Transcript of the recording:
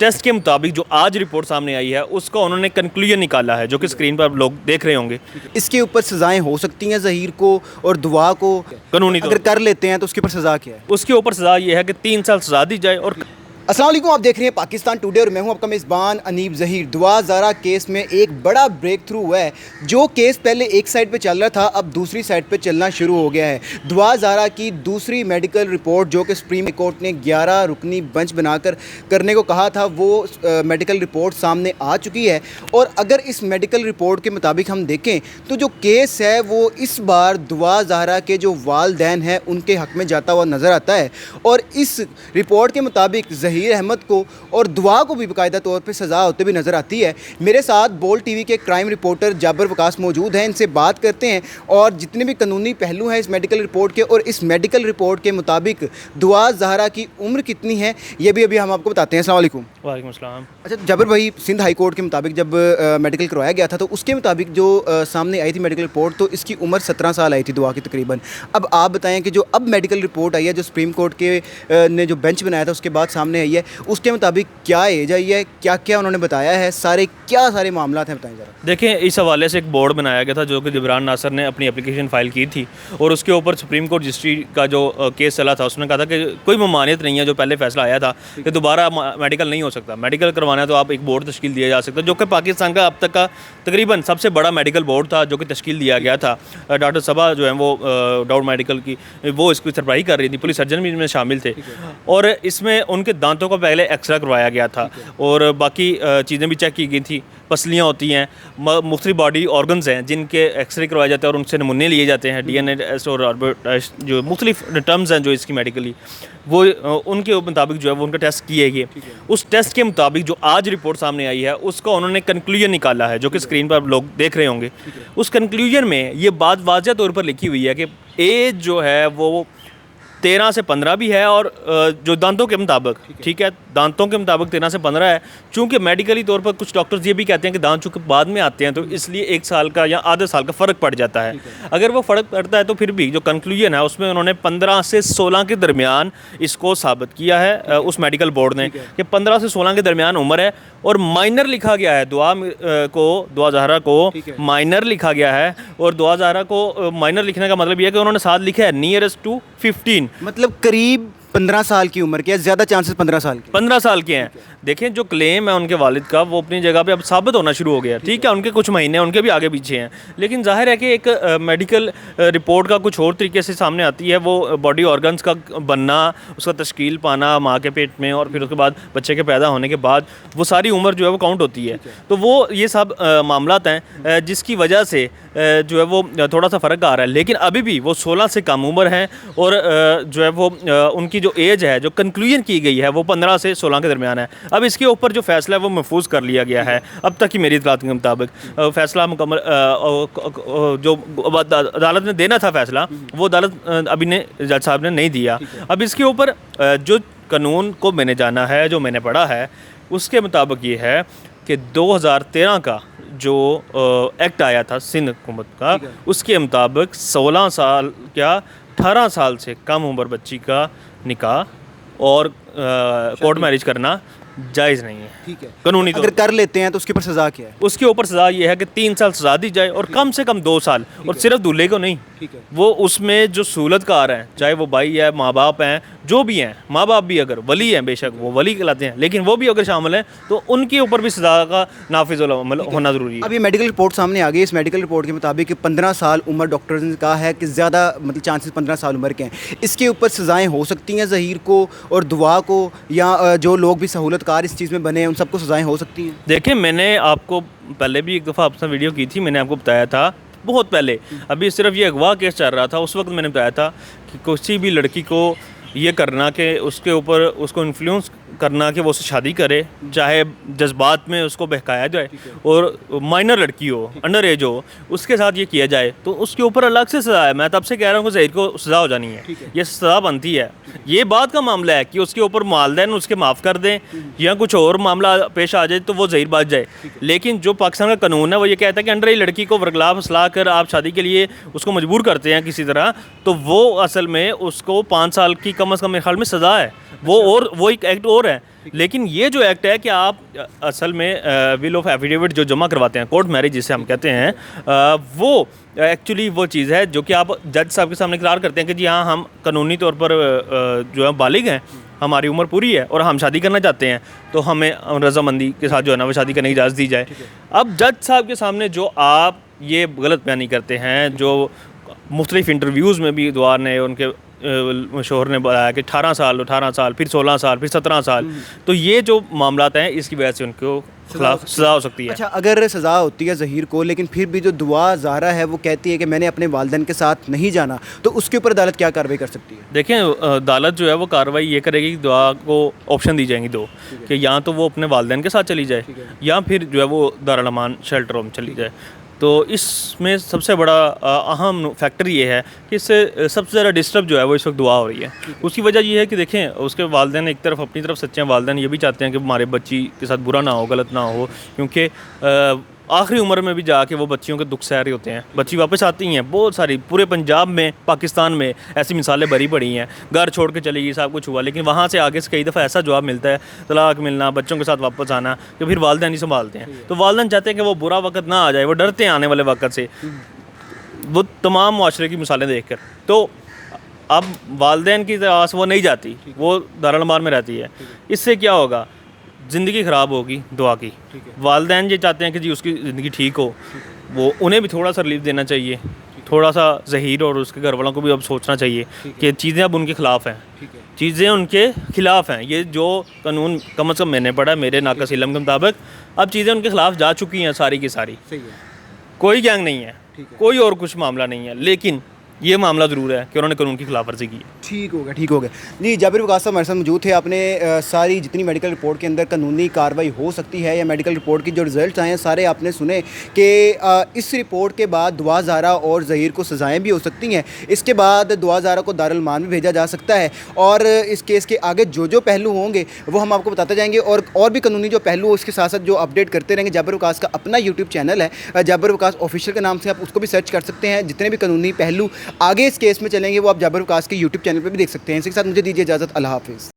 Test के मुताबिक जो आज रिपोर्ट सामने आई है उसका उन्होंने कंक्लूजन निकाला है, जो कि स्क्रीन पर लोग देख रहे होंगे। इसके ऊपर सज़ाएं हो सकती हैं ज़हीर को और दुआ को, कानूनी अगर कर लेते हैं तो उसके ऊपर सज़ा क्या है? उसके ऊपर सज़ा ये है कि 3 साल सज़ा दी जाए। और अस्सलाम वालेकुम, आप देख रहे हैं पाकिस्तान टुडे और मैं हूं आपका मेज़बान अनीब ज़हीर। दुआ ज़ारा केस में एक बड़ा ब्रेक थ्रू हुआ है। जो केस पहले एक साइड पे चल रहा था अब दूसरी साइड पे चलना शुरू हो गया है। दुआ ज़ारा की दूसरी मेडिकल रिपोर्ट जो कि सुप्रीम कोर्ट ने 11 रुकनी बेंच बनाकर करने को कहा था, वो मेडिकल रिपोर्ट सामने आ चुकी है। और अगर इस मेडिकल रिपोर्ट के मुताबिक हम देखें तो जो केस है वो इस बार दुआ ज़ारा के जो वालदैन हैं उनके हक़ में जाता हुआ नज़र आता है। और इस रिपोर्ट के मुताबिक ज़हीर अहमद को और दुआ को भी बाकायदा तौर पे सज़ा होते भी नज़र आती है। मेरे साथ बोल्ड टीवी के क्राइम रिपोर्टर जाबर वकास मौजूद हैं, इनसे बात करते हैं और जितने भी कानूनी पहलू हैं इस मेडिकल रिपोर्ट के और इस मेडिकल रिपोर्ट के मुताबिक दुआ ज़हरा की उम्र कितनी है ये भी अभी हम आपको बताते हैं। अस्सलाम वालेकुम। वालेकुम अस्सलाम। अच्छा जाबर भाई, सिंध हाई कोर्ट के मुताबिक जब मेडिकल करवाया गया था तो उसके मुताबिक जो सामने आई थी मेडिकल रिपोर्ट, तो इसकी उम्र 17 साल आई थी दुआ की तकरीबन। अब आप बताएं कि जो अब मेडिकल रिपोर्ट आई है जो सुप्रीम कोर्ट के ने जो बेंच बनाया था उसके बाद सामने आई है, उसके मुताबिक क्या एज आई है, क्या क्या उन्होंने बताया है, सारे मामला हैं बताएं ज़रा। देखें, इस हवाले से एक बोर्ड बनाया गया था जो कि जिब्रान नासर ने अपनी एप्लीकेशन फ़ाइल की थी और उसके ऊपर सुप्रीम कोर्ट रजिस्ट्री का जो केस चला था उसने कहा था कि कोई ममानियत नहीं है, जो पहले फैसला आया था कि दोबारा मेडिकल नहीं हो सकता, मेडिकल करवाना है तो आप एक बोर्ड तश्कील दिया जा सकता है, जो कि पाकिस्तान का अब तक का तकरीबन सबसे बड़ा मेडिकल बोर्ड था जो कि तश्कील दिया गया था। डॉक्टर सबा जो है वो डाउट मेडिकल की वो इसकी सरबराही कर रही थी, पुलिस सर्जन भी इसमें शामिल थे और इसमें उनके दांतों को पहले एक्सरे करवाया गया था और बाकी चीज़ें भी चेक की गई थी। पसलियाँ होती हैं, मुख्तलिफ बॉडी ऑर्गन्स हैं जिनके एक्सरे करवाए जाते हैं और उनसे नमूने लिए जाते हैं, DNA टेस्ट और जो मुख्तलिफ टर्म्स हैं जो इसकी मेडिकली वो उनके मुताबिक जो है वो उनका टेस्ट किए गए। उस टेस्ट के मुताबिक जो आज रिपोर्ट सामने आई है उसका उन्होंने कंक्लूजन निकाला है, जो कि स्क्रीन पर लोग देख रहे होंगे। उस कंक्लूजन में ये बात वाज़ह तौर पर लिखी हुई है कि एज जो है वो 13 से 15 भी है और जो दांतों के मुताबिक, ठीक है, दांतों के मुताबिक 13 से 15 है। चूँकि मेडिकली तौर पर कुछ डॉक्टर्स ये भी कहते हैं कि दांत चूँकि बाद में आते हैं तो इसलिए 1 साल का या आधे साल का फ़र्क पड़ जाता है। अगर वो फ़र्क पड़ता है तो फिर भी जो कंक्लूजन है उसमें उन्होंने 15 से 16 के दरमियान इसको साबित किया है उस मेडिकल बोर्ड ने कि 15 से 16 के दरमियान उम्र है और माइनर लिखा गया है दुआ ज़हरा को माइनर लिखा गया है। और दुआ ज़हरा को माइनर लिखने का मतलब यह है कि उन्होंने साथ लिखा है नियरेस्ट टू 15, मतलब करीब 15 साल की उम्र के है, ज़्यादा चांसेस 15 साल के 15 साल के हैं। देखें, जो क्लेम है उनके वालिद का वो अपनी जगह पे अब साबित होना शुरू हो गया, ठीक है, उनके कुछ महीने उनके भी आगे पीछे हैं, लेकिन जाहिर है कि एक मेडिकल रिपोर्ट का कुछ और तरीके से सामने आती है। वो बॉडी ऑर्गन्स का बनना, उसका तश्कील पाना माँ के पेट में और फिर उसके बाद बच्चे के पैदा होने के बाद वो सारी उम्र जो है वो काउंट होती है। तो वो ये सब मामलात हैं जिसकी वजह से जो है वो थोड़ा सा फ़र्क आ रहा है, लेकिन अभी भी वो 16 से कम उम्र हैं और जो है वो उनकी जो एज है जो कंक्लूजन की गई है वो 15 से 16 के दरमियान है। अब इसके ऊपर जो फैसला है वो महफूज कर लिया गया है अब तक की मेरी इत्तलात के मुताबिक। फैसला मुकम्मल जो अदालत ने देना था फैसला वो अदालत अभी ने जज साहब ने नहीं दिया। अब इसके ऊपर जो कानून को मैंने जाना है, जो मैंने पढ़ा है, उसके मुताबिक ये है कि 2013 का जो एक्ट आया था सिंध हुकूमत का, उसके मुताबिक 16 साल क्या 18 साल से कम उम्र बच्ची का निकाह और कोर्ट मैरिज करना जायज़ नहीं है, ठीक है, कानूनी अगर कर लेते हैं तो उसके ऊपर सज़ा क्या है? उसके ऊपर सज़ा ये है कि 3 साल सज़ा दी जाए और कम से कम 2 साल, और सिर्फ दूल्हे को नहीं, वो उसमें जो सहूलतकार हैं, चाहे वो भाई है, माँ बाप हैं, जो भी हैं, माँ बाप भी अगर वली हैं, बेशक वो वली कहलाते हैं, लेकिन वो भी अगर शामिल हैं तो उनके ऊपर भी सज़ा का नाफिज़ अमल होना ज़रूरी है। अब ये मेडिकल रिपोर्ट सामने आ गई। इस मेडिकल रिपोर्ट के मुताबिक 15 साल उम्र डॉक्टर्स ने कहा है कि ज़्यादा मतलब चांसेस 15 साल उम्र के हैं। इसके ऊपर सज़ाएँ हो सकती हैं ज़हीर को और दुआ को, या जो लोग भी सहूलतकार इस चीज़ में बने उन सबको सज़ाएँ हो सकती हैं? देखिए, मैंने आपको पहले भी एक दफ़ा आपसे वीडियो की थी, मैंने आपको बताया था बहुत पहले, अभी सिर्फ ये अगवा केस चल रहा था, उस वक्त मैंने बताया था कि किसी भी लड़की को ये करना कि उसके ऊपर उसको इन्फ्लुएंस करना कि वो उससे शादी करे, चाहे जज्बात में उसको बहकाया जाए और माइनर लड़की हो, अंडर एज हो, उसके साथ ये किया जाए तो उसके ऊपर अलग से सज़ा है। मैं तब से कह रहा हूँ कि ज़हीर को सज़ा हो जानी है, ये सज़ा बनती है। ये बात का मामला है कि उसके ऊपर वालिदैन उसके माफ़ कर दें या कुछ और मामला पेश आ जाए तो वो ज़हीर बच जाए, लेकिन जो पाकिस्तान का कानून है वो ये कहता है कि अंडर एज लड़की को वरगला फसला कर आप शादी के लिए उसको मजबूर करते हैं किसी तरह, तो वो असल में उसको 5 साल की कम अज़ कम मेरे ख्याल में सज़ा है। वो एक एक्ट और है लेकिन ये जो एक्ट है कि आप असल में विल ऑफ एफिडेविट जो जमा करवाते हैं, कोर्ट मैरिज जिसे हम कहते हैं, वो एक्चुअली वो चीज़ है जो कि आप जज साहब के सामने इकरार करते हैं कि जी हाँ, हम कानूनी तौर पर जो है बालिग हैं, हमारी उम्र पूरी है और हम शादी करना चाहते हैं, तो हमें रजामंदी के साथ जो है ना वो शादी करने की इजाज़त दी जाए। अब जज साहब के सामने जो आप ये गलत बयानी करते हैं, जो मुख्तलिफ इंटरव्यूज़ में भी द्वार ने उनके शोहर ने बताया कि 18 साल, फिर 16 साल, फिर 17 साल, तो ये जो मामलात हैं इसकी वजह से उनको खिलाफ सज़ा हो सकती है। अच्छा, अगर सज़ा होती है ज़हीर को, लेकिन फिर भी जो दुआ ज़ारा है वो कहती है कि मैंने अपने वालिदैन के साथ नहीं जाना, तो उसके ऊपर अदालत क्या कार्रवाई कर सकती है? देखें, अदालत जो है वो कार्रवाई ये करेगी कि दुआ को ऑप्शन दी जाएंगी दो, कि या तो वो अपने वालिदैन के साथ चली जाए या फिर जो है वो दारुल अमान शेल्टर होम चली जाए। तो इसमें सबसे बड़ा अहम फैक्टर ये है कि इससे सबसे ज़्यादा डिस्टर्ब जो है वो इस वक्त दुआ हो रही है। उसकी वजह ये है कि देखें, उसके वालिदैन एक तरफ अपनी तरफ सच्चे हैं, वालिदैन ये भी चाहते हैं कि हमारे बच्ची के साथ बुरा ना हो, गलत ना हो, क्योंकि आखिरी उम्र में भी जाके वो बच्चियों के दुख सह रहे होते हैं। बच्ची वापस आती हैं, बहुत सारी पूरे पंजाब में, पाकिस्तान में ऐसी मिसालें भरी पड़ी हैं। घर छोड़ के चली गई, सब कुछ हुआ, लेकिन वहाँ से आगे से कई दफ़ा ऐसा जवाब मिलता है, तलाक मिलना, बच्चों के साथ वापस आना, कि फिर वालिदैन नहीं संभालते हैं। तो वालिदैन चाहते हैं कि वो बुरा वक्त ना आ जाए, वो डरते हैं आने वाले वक्त से, वो तमाम मुआशरे की मिसालें देख कर। तो अब वालिदैन की आस वो नहीं जाती, वो दारुल अमान में रहती है। इससे क्या होगा? ज़िंदगी ख़राब होगी दुआ की। वालिदैन ये चाहते हैं कि जी उसकी ज़िंदगी ठीक हो, वो उन्हें भी थोड़ा सा रिलीफ देना चाहिए, थोड़ा सा ज़हीर और उसके घर वालों को भी अब सोचना चाहिए कि चीज़ें अब उनके ख़िलाफ़ हैं, चीज़ें उनके ख़िलाफ़ हैं। ये जो कानून कम अज़ कम मैंने पढ़ा, मेरे नाक़िस इल्म के मुताबिक, अब चीज़ें उनके ख़िलाफ़ जा चुकी हैं सारी की सारी। कोई गैंग नहीं है, कोई और कुछ मामला नहीं है, लेकिन ये मामला ज़रूर है कि उन्होंने कानून की खिलाफ वर्जी की है। ठीक हो गया, ठीक हो गया जी। जाबिर वकास साहब हमारे साथ मौजूद थे। आपने सारी जितनी मेडिकल रिपोर्ट के अंदर कानूनी कार्रवाई हो सकती है या मेडिकल रिपोर्ट की जो रिजल्ट आए हैं सारे आपने सुने कि इस रिपोर्ट के बाद दुआ ज़ारा और ज़हीर को सज़ाएँ भी हो सकती हैं। इसके बाद दुआ ज़ारा को दारुल अमान भी भेजा जा सकता है और इस केस के आगे जो जो पहलू होंगे वो हम आपको बताते जाएंगे और भी कानूनी जो पहलू हो उसके साथ साथ जो अपडेट करते रहेंगे। जाबिर वकास का अपना यूट्यूब चैनल है, जाबिर वकास ऑफिशियल के नाम से, आप उसको भी सर्च कर सकते हैं। जितने भी कानूनी पहलू आगे इस केस में चलेंगे वो आप जाबिर वकास के यूट्यूब चैनल पर भी देख सकते हैं। इसके साथ मुझे दीजिए इजाज़त। अल्लाह हाफ़िज़।